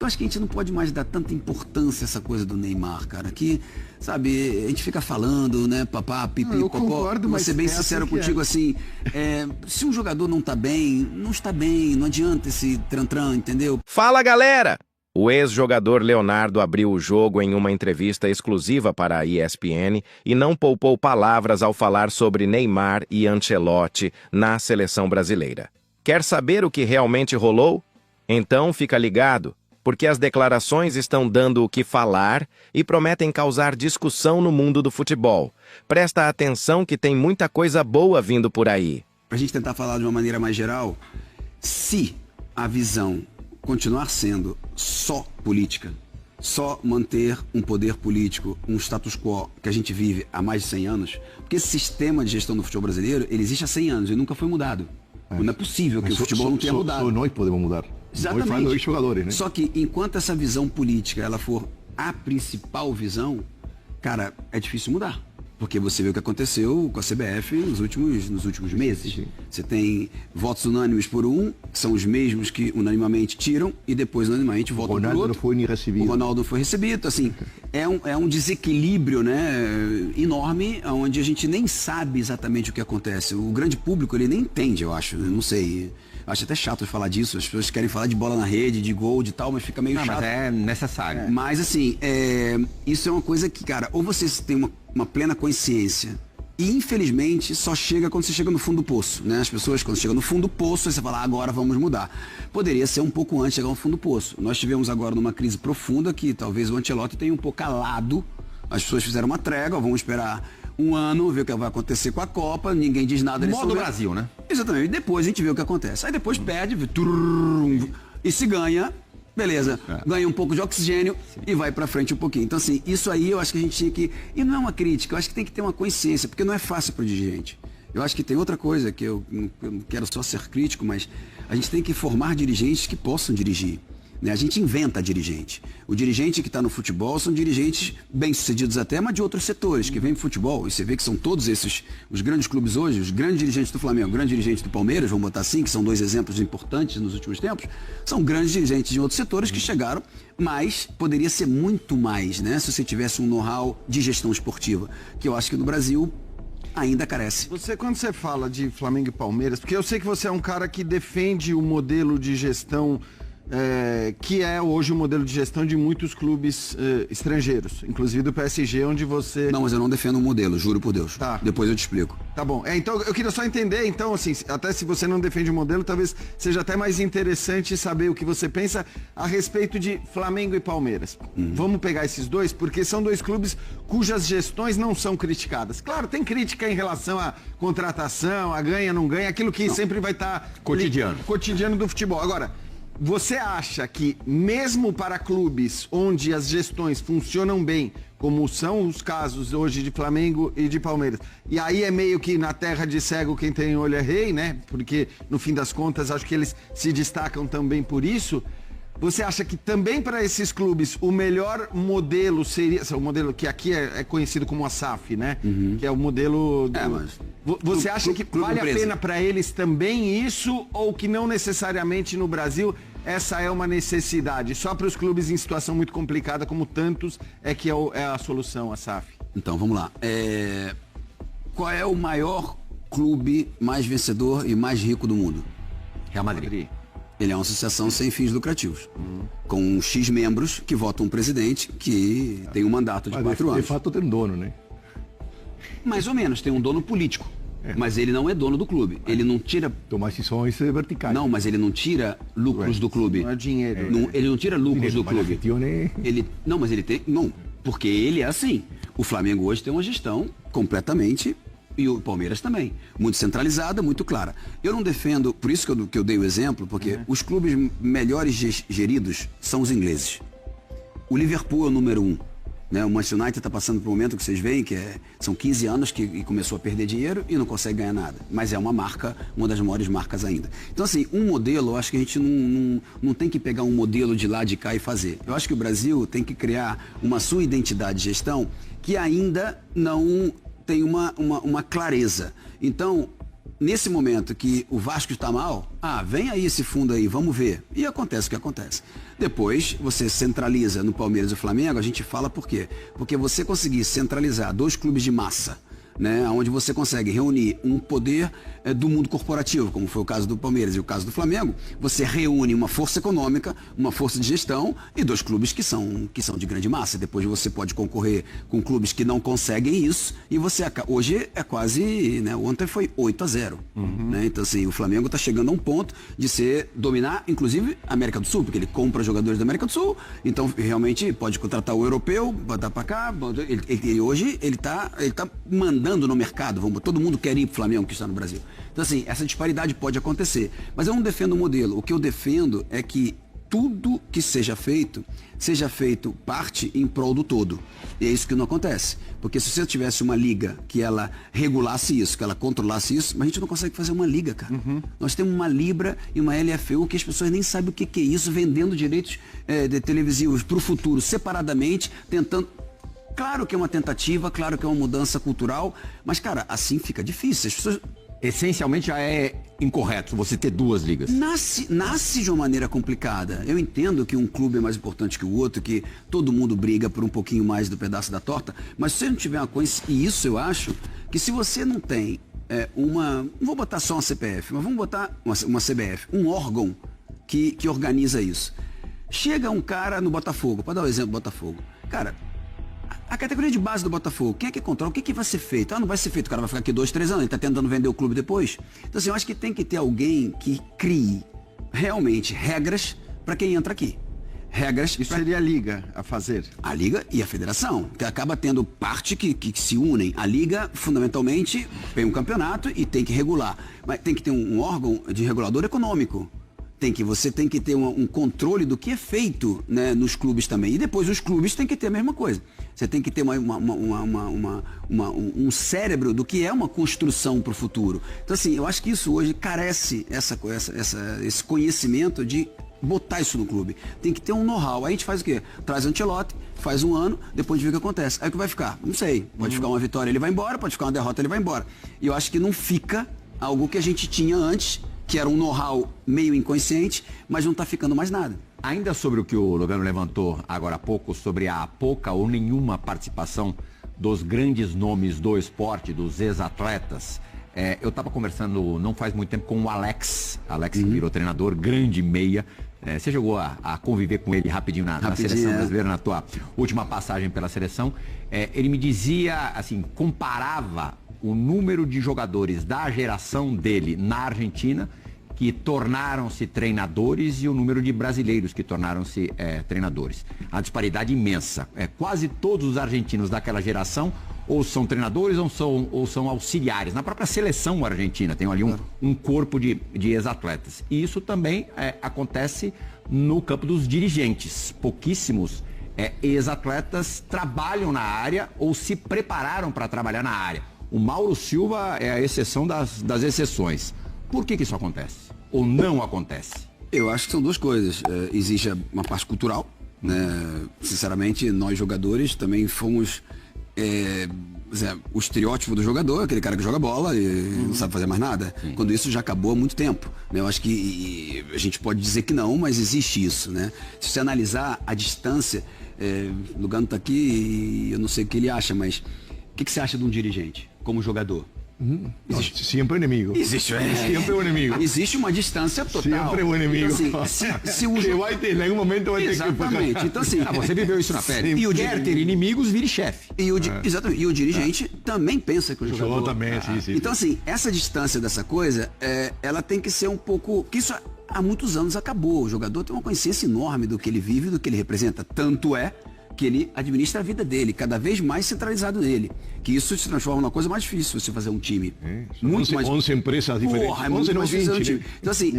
Eu acho que a gente não pode mais dar tanta importância a essa coisa do Neymar, cara, que, sabe, a gente fica falando, né, papá, pipi, eu popó. concordo, Vou mas ser bem sincero contigo, assim, se um jogador não tá bem, não está bem, não adianta esse tran-tran, entendeu? Fala, galera! O ex-jogador Leonardo abriu o jogo em uma entrevista exclusiva para a ESPN e não poupou palavras ao falar sobre Neymar e Ancelotti na seleção brasileira. Quer saber o que realmente rolou? Então fica ligado, porque as declarações estão dando o que falar e prometem causar discussão no mundo do futebol. Presta atenção que tem muita coisa boa vindo por aí. Pra gente tentar falar de uma maneira mais geral, se a visão continuar sendo só política, só manter um poder político, um status quo que a gente vive há mais de 100 anos, porque esse sistema de gestão do futebol brasileiro, ele existe há 100 anos e nunca foi mudado. Não é possível que o futebol não tenha mudado. Só nós podemos mudar. Exatamente. Nós faz jogadores, né? Só que enquanto essa visão política ela for a principal visão, cara, é difícil mudar. Porque você vê o que aconteceu com a CBF nos últimos meses. Sim. Você tem votos unânimes por um, que são os mesmos que unanimamente tiram, e depois unanimamente votam por outro. O Ronaldo não foi nem recebido. O Ronaldo não foi recebido. Assim, é um desequilíbrio, né, enorme, onde a gente nem sabe exatamente o que acontece. O grande público, ele nem entende, eu acho. Eu não sei. Acho até chato falar disso. As pessoas querem falar de bola na rede, de gol, de tal, mas fica meio chato. Mas é necessário. Mas assim, isso é uma coisa que, cara, ou você tem uma plena consciência e infelizmente só chega quando você chega no fundo do poço, né? As pessoas quando chegam no fundo do poço, aí você fala, agora vamos mudar. Poderia ser um pouco antes de chegar no fundo do poço. Nós tivemos agora numa crise profunda que talvez o Ancelotti tenha um pouco calado. As pessoas fizeram uma trégua, vamos esperar um ano, ver o que vai acontecer com a Copa, ninguém diz nada. Modo Brasil, né? Exatamente, e depois a gente vê o que acontece. Aí depois perde, e se ganha, beleza, ganha um pouco de oxigênio e vai pra frente um pouquinho. Então assim, isso aí eu acho que a gente tinha que, e não é uma crítica, eu acho que tem que ter uma consciência, porque não é fácil pro dirigente. Eu acho que tem outra coisa, que eu não quero só ser crítico, mas a gente tem que formar dirigentes que possam dirigir. Né? A gente inventa dirigente. O dirigente que está no futebol são dirigentes bem-sucedidos até, mas de outros setores, que vêm do futebol. E você vê que são todos esses, os grandes clubes hoje, os grandes dirigentes do Flamengo, os grandes dirigentes do Palmeiras, vamos botar assim, que são dois exemplos importantes nos últimos tempos, são grandes dirigentes de outros setores que chegaram, mas poderia ser muito mais, né? Se você tivesse um know-how de gestão esportiva, que eu acho que no Brasil ainda carece. Quando você fala de Flamengo e Palmeiras, porque eu sei que você é um cara que defende o modelo de gestão que é hoje o modelo de gestão de muitos clubes estrangeiros, inclusive do PSG, onde você... Não, mas eu não defendo um modelo, juro por Deus. Tá. Depois eu te explico. Tá bom. Então, eu queria só entender, então, assim, até se você não defende o modelo, talvez seja até mais interessante saber o que você pensa a respeito de Flamengo e Palmeiras. Vamos pegar esses dois, porque são dois clubes cujas gestões não são criticadas. Claro, tem crítica em relação à contratação, a ganha, não ganha, aquilo que sempre vai estar... Cotidiano do futebol. Agora, você acha que, mesmo para clubes onde as gestões funcionam bem, como são os casos hoje de Flamengo e de Palmeiras, e aí é meio que na terra de cego quem tem olho é rei, né? Porque, no fim das contas, acho que eles se destacam também por isso. Você acha que também para esses clubes o melhor modelo seria... O modelo que aqui é conhecido como a SAF, né? Que é o modelo... Você acha que vale a pena para eles também isso, ou que não necessariamente no Brasil essa é uma necessidade? Só para os clubes em situação muito complicada, como tantos, que é a solução, a SAF? Então, vamos lá. Qual é o maior clube mais vencedor e mais rico do mundo? Real Madrid. Ele é uma associação sem fins lucrativos, com X membros que votam um presidente que tem um mandato de 4 anos. De fato tem um dono, né? Mais ou menos, tem um dono político, mas ele não é dono do clube. Ele não tira... Tomar decisões verticais. Não, mas ele não tira lucros do clube. Não é dinheiro. Ele não tira lucros do clube. Não, mas ele tem... Não, porque ele é assim. O Flamengo hoje tem uma gestão completamente... E o Palmeiras também. Muito centralizada, muito clara. Eu não defendo, por isso que eu dei o exemplo, porque os clubes melhores geridos são os ingleses. O Liverpool é o número 1. Né? O Manchester United está passando por um momento que vocês veem, que são 15 anos que começou a perder dinheiro e não consegue ganhar nada. Mas é uma marca, uma das maiores marcas ainda. Então, assim, um modelo, eu acho que a gente não tem que pegar um modelo de lá, de cá e fazer. Eu acho que o Brasil tem que criar uma sua identidade de gestão que ainda não... tem uma clareza. Então, nesse momento que o Vasco está mal, vem aí esse fundo aí, vamos ver. E acontece o que acontece. Depois, você centraliza no Palmeiras e o Flamengo, a gente fala por quê? Porque você conseguir centralizar 2 clubes de massa, né, onde você consegue reunir um poder do mundo corporativo, como foi o caso do Palmeiras e o caso do Flamengo, você reúne uma força econômica, uma força de gestão e 2 clubes que são de grande massa. Depois você pode concorrer com clubes que não conseguem isso e hoje é quase, né, ontem foi 8-0. Né? Então assim, o Flamengo está chegando a um ponto de dominar, inclusive, a América do Sul, porque ele compra jogadores da América do Sul, então realmente pode contratar o europeu, botar para cá, hoje ele tá mandando no mercado, todo mundo quer ir pro Flamengo que está no Brasil. Então assim, essa disparidade pode acontecer, mas eu não defendo o modelo. O que eu defendo é que tudo que seja feito parte em prol do todo. E é isso que não acontece. Porque se você tivesse uma liga que ela regulasse isso, que ela controlasse isso, mas a gente não consegue fazer uma liga, cara. Nós temos uma Libra e uma LFU que as pessoas nem sabem o que é isso, vendendo direitos de televisivos para o futuro separadamente, tentando... Claro que é uma tentativa, claro que é uma mudança cultural, mas, cara, assim fica difícil. As pessoas... Essencialmente já é incorreto você ter 2 ligas. Nasce de uma maneira complicada. Eu entendo que um clube é mais importante que o outro, que todo mundo briga por um pouquinho mais do pedaço da torta, mas se você não tiver uma coisa, e isso eu acho, que se você não tem não vou botar só uma CPF, mas vamos botar uma CBF, um órgão que organiza isso. Chega um cara no Botafogo, para dar um exemplo do Botafogo. Cara, a categoria de base do Botafogo, quem é que controla? O que vai ser feito? Não vai ser feito, o cara vai ficar aqui 2, 3 anos, ele está tentando vender o clube depois. Então assim, eu acho que tem que ter alguém que crie realmente regras para quem entra aqui. Regras. Isso seria a liga a fazer? A liga e a federação, que acaba tendo parte que se unem. A liga, fundamentalmente, tem um campeonato e tem que regular. Mas tem que ter um órgão de regulador econômico. Você tem que ter um controle do que é feito, né, nos clubes também. E depois os clubes têm que ter a mesma coisa. Você tem que ter um cérebro do que é uma construção para o futuro. Então assim, eu acho que isso hoje carece esse conhecimento de botar isso no clube. Tem que ter um know-how. Aí a gente faz o quê? Traz Ancelotti, faz um ano, depois a gente vê o que acontece. Aí o que vai ficar? Não sei. Pode ficar uma vitória, ele vai embora, pode ficar uma derrota, ele vai embora. E eu acho que não fica algo que a gente tinha antes, que era um know-how meio inconsciente, mas não está ficando mais nada. Ainda sobre o que o Lugano levantou agora há pouco, sobre a pouca ou nenhuma participação dos grandes nomes do esporte, dos ex-atletas, eu estava conversando não faz muito tempo com o Alex, que virou treinador, grande meia. Você chegou a conviver com ele rapidinho na seleção brasileira, na tua última passagem pela seleção. Ele me dizia, assim, comparava o número de jogadores da geração dele na Argentina que tornaram-se treinadores e o número de brasileiros que tornaram-se treinadores. A disparidade imensa. Quase todos os argentinos daquela geração ou são treinadores ou são auxiliares. Na própria seleção argentina tem ali um corpo de ex-atletas. E isso também acontece no campo dos dirigentes. Pouquíssimos ex-atletas trabalham na área ou se prepararam para trabalhar na área. O Mauro Silva é a exceção das exceções. Por que isso acontece? Ou não acontece? Eu acho que são 2 coisas. Existe uma parte cultural, né? Sinceramente, nós jogadores também fomos o estereótipo do jogador, aquele cara que joga bola e não sabe fazer mais nada. Quando isso já acabou há muito tempo, né? Eu acho que a gente pode dizer que não, mas existe isso, né? Se você analisar a distância, o Lugano está aqui e eu não sei o que ele acha, mas o que você acha de um dirigente como jogador? Existe sempre inimigo. Existe sempre um inimigo. Existe uma distância total. Sempre um inimigo. Então, assim, se que vai ter, em algum momento vai ter que... Exatamente. Então, assim, você viveu isso na pele. E o quer ter inimigos, vire chefe. Exatamente. E o dirigente também pensa que o jogador... também, sim. Então, assim, essa distância dessa coisa, ela tem que ser um pouco... Que isso há muitos anos acabou. O jogador tem uma consciência enorme do que ele vive, do que ele representa. Tanto é que ele administra a vida dele, cada vez mais centralizado nele. Que isso se transforma numa coisa mais difícil, você fazer um time. Muito mais... 11 empresas diferentes. Porra, é muito mais difícil fazer um time. Então, assim,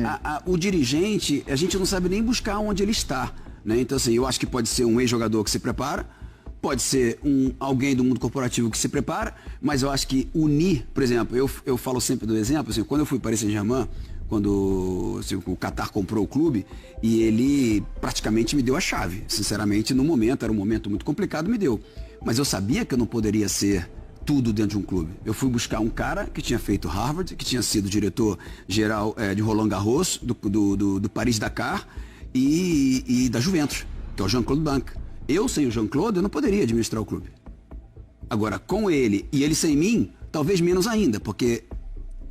o dirigente, a gente não sabe nem buscar onde ele está. Né? Então, assim, eu acho que pode ser um ex-jogador que se prepara, pode ser alguém do mundo corporativo que se prepara, mas eu acho que unir, por exemplo, eu falo sempre do exemplo, assim, quando eu fui para Paris Saint-Germain, quando o Qatar comprou o clube, e ele praticamente me deu a chave. Sinceramente, no momento, era um momento muito complicado, me deu. Mas eu sabia que eu não poderia ser tudo dentro de um clube. Eu fui buscar um cara que tinha feito Harvard, que tinha sido diretor-geral de Roland Garros, do Paris-Dakar e da Juventus, que é o Jean-Claude Banque. Eu, sem o Jean-Claude, eu não poderia administrar o clube. Agora, com ele e ele sem mim, talvez menos ainda, porque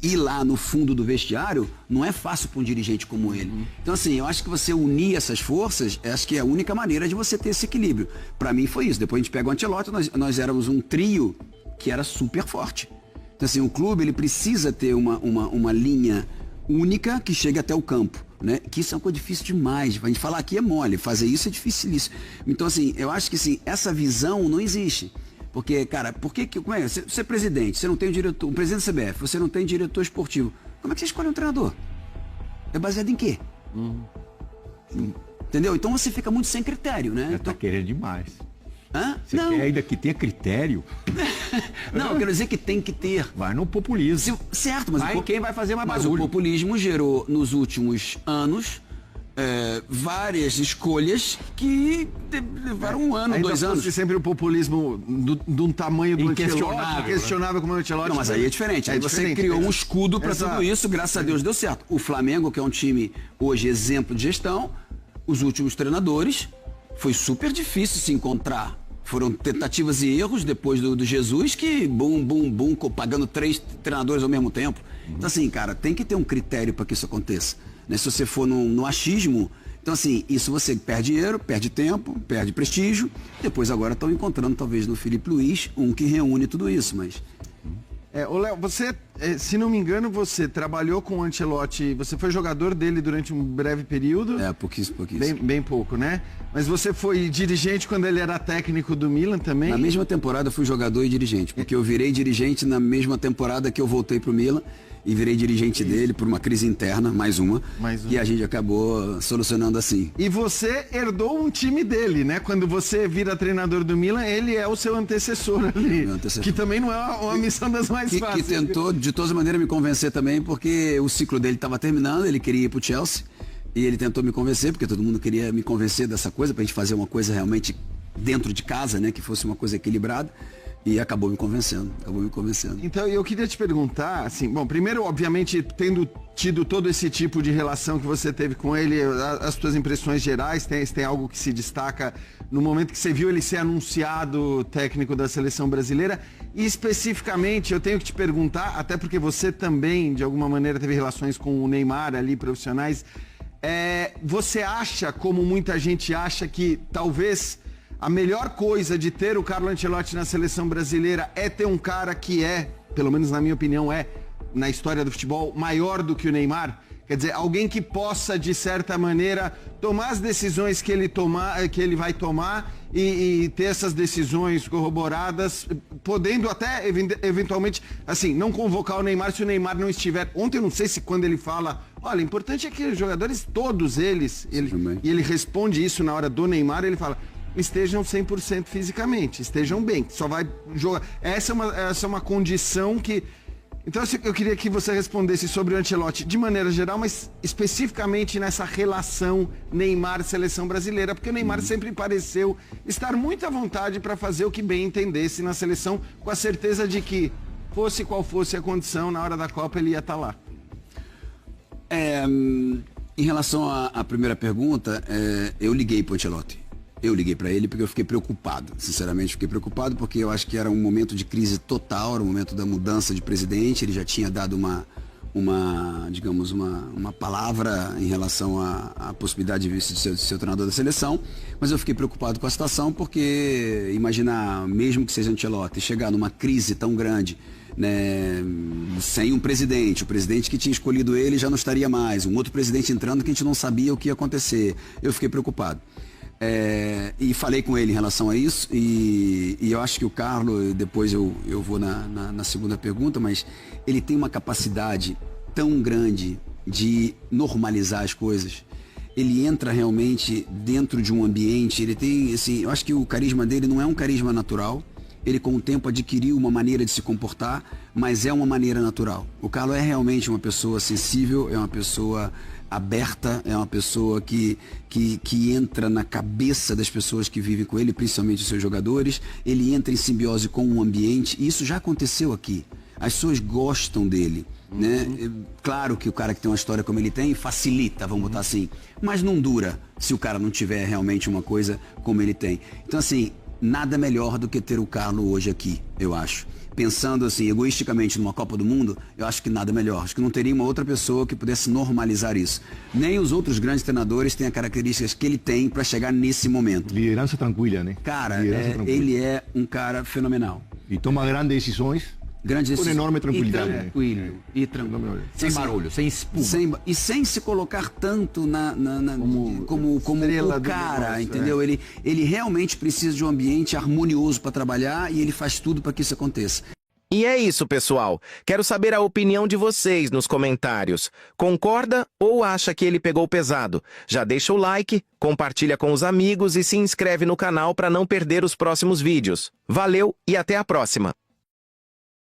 ir lá no fundo do vestiário não é fácil para um dirigente como ele. Então, assim, eu acho que você unir essas forças, acho que é a única maneira de você ter esse equilíbrio. Para mim foi isso. Depois a gente pega o Ancelotti, nós éramos um trio que era super forte. Então, assim, o clube ele precisa ter uma linha única que chegue até o campo, né? Que isso é uma coisa difícil demais. A gente falar aqui é mole, fazer isso é dificilíssimo. Então, assim, eu acho que assim, essa visão não existe. Porque, cara, como é? Você é presidente, você não tem o presidente da CBF, você não tem diretor esportivo. Como é que você escolhe um treinador? É baseado em quê? Entendeu? Então você fica muito sem critério, né? Você tá querendo demais. Hã? Você quer ainda que tenha critério? Não, eu quero dizer que tem que ter. Vai no populismo. Certo, mas quem vai fazer mais mas barulho? o populismo gerou nos últimos anos várias escolhas que levaram um ano, Ainda 2 anos. sempre o populismo de um tamanho do Inquestionável, questionável como o Ancelotti. Não, mas aí é diferente. Aí você diferente, criou né? um escudo para Exato. tudo isso, graças a Deus deu certo. O Flamengo, que é um time hoje exemplo de gestão, os últimos treinadores, foi super difícil se encontrar. Foram tentativas e erros depois do Jesus que pagando 3 treinadores ao mesmo tempo. Então assim, cara, tem que ter um critério para que isso aconteça. Né? Se você for no achismo, então assim, isso você perde dinheiro, perde tempo, perde prestígio. Depois agora estão encontrando talvez no Felipe Luiz um que reúne tudo isso, mas... Ô Léo, você, se não me engano, você trabalhou com o Ancelotti, você foi jogador dele durante um breve período. Pouquíssimo. Bem pouco, né? Mas você foi dirigente quando ele era técnico do Milan também? Na mesma temporada eu fui jogador e dirigente, porque eu virei dirigente na mesma temporada que eu voltei pro Milan e virei dirigente dele por uma crise interna, mais uma. E a gente acabou solucionando assim. E você herdou um time dele, né? Quando você vira treinador do Milan, ele é o seu antecessor ali. Que também não é uma missão das mais fáceis. Que tentou, de todas as maneiras, me convencer também, porque o ciclo dele estava terminando, ele queria ir pro Chelsea. E ele tentou me convencer, porque todo mundo queria me convencer dessa coisa, pra gente fazer uma coisa realmente dentro de casa, né? Que fosse uma coisa equilibrada. E acabou me convencendo. Então, eu queria te perguntar, assim, bom, primeiro, obviamente, tendo tido todo esse tipo de relação que você teve com ele, as suas impressões gerais, tem algo que se destaca no momento que você viu ele ser anunciado técnico da seleção brasileira? E especificamente, eu tenho que te perguntar, até porque você também, de alguma maneira, teve relações com o Neymar ali, profissionais, você acha, como muita gente acha, que talvez a melhor coisa de ter o Carlo Ancelotti na seleção brasileira é ter um cara que pelo menos na minha opinião, na história do futebol, maior do que o Neymar? Quer dizer, alguém que possa, de certa maneira, tomar as decisões que ele vai tomar e ter essas decisões corroboradas, podendo até, eventualmente, assim, não convocar o Neymar se o Neymar não estiver. Ontem eu não sei se quando ele fala, olha, o importante é que os jogadores, todos eles, e ele responde isso na hora do Neymar, ele fala, estejam 100% fisicamente, estejam bem, só vai jogar. Essa é uma condição que... Então eu queria que você respondesse sobre o Ancelotti de maneira geral, mas especificamente nessa relação Neymar-seleção brasileira, porque o Neymar sempre pareceu estar muito à vontade para fazer o que bem entendesse na seleção, com a certeza de que, fosse qual fosse a condição, na hora da Copa ele ia estar lá. Em relação à primeira pergunta, eu liguei para o Ancelotti. Eu liguei para ele porque eu fiquei preocupado, sinceramente fiquei preocupado porque eu acho que era um momento de crise total, era um momento da mudança de presidente, ele já tinha dado uma palavra em relação à possibilidade de ser o treinador da seleção, mas eu fiquei preocupado com a situação porque imaginar, mesmo que seja Ancelotti, chegar numa crise tão grande, né, sem um presidente, o presidente que tinha escolhido ele já não estaria mais, um outro presidente entrando que a gente não sabia o que ia acontecer, eu fiquei preocupado. E falei com ele em relação a isso e eu acho que o Carlo, depois eu vou na segunda pergunta, mas ele tem uma capacidade tão grande de normalizar as coisas. Ele entra realmente dentro de um ambiente, ele tem, assim, eu acho que o carisma dele não é um carisma natural, ele com o tempo adquiriu uma maneira de se comportar, mas é uma maneira natural. O Carlos é realmente uma pessoa sensível, é uma pessoa aberta, é uma pessoa que entra na cabeça das pessoas que vivem com ele, principalmente os seus jogadores, ele entra em simbiose com o ambiente, e isso já aconteceu aqui. As pessoas gostam dele, né? Claro que o cara que tem uma história como ele tem, facilita, vamos botar assim, mas não dura se o cara não tiver realmente uma coisa como ele tem. Então assim, nada melhor do que ter o Carlos hoje aqui, eu acho. Pensando assim, egoisticamente numa Copa do Mundo, eu acho que nada melhor. Acho que não teria uma outra pessoa que pudesse normalizar isso. Nem os outros grandes treinadores têm as características que ele tem para chegar nesse momento. Liderança tranquila, né? Cara, ele é um cara fenomenal. E toma grandes decisões. Grande com decisão. enorme tranquilidade. E tranquilo. Sem barulho, sem espuma. E sem se colocar tanto como estrela o do cara, negócio, entendeu? Ele realmente precisa de um ambiente harmonioso para trabalhar e ele faz tudo para que isso aconteça. E é isso, pessoal. Quero saber a opinião de vocês nos comentários. Concorda ou acha que ele pegou pesado? Já deixa o like, compartilha com os amigos e se inscreve no canal para não perder os próximos vídeos. Valeu e até a próxima!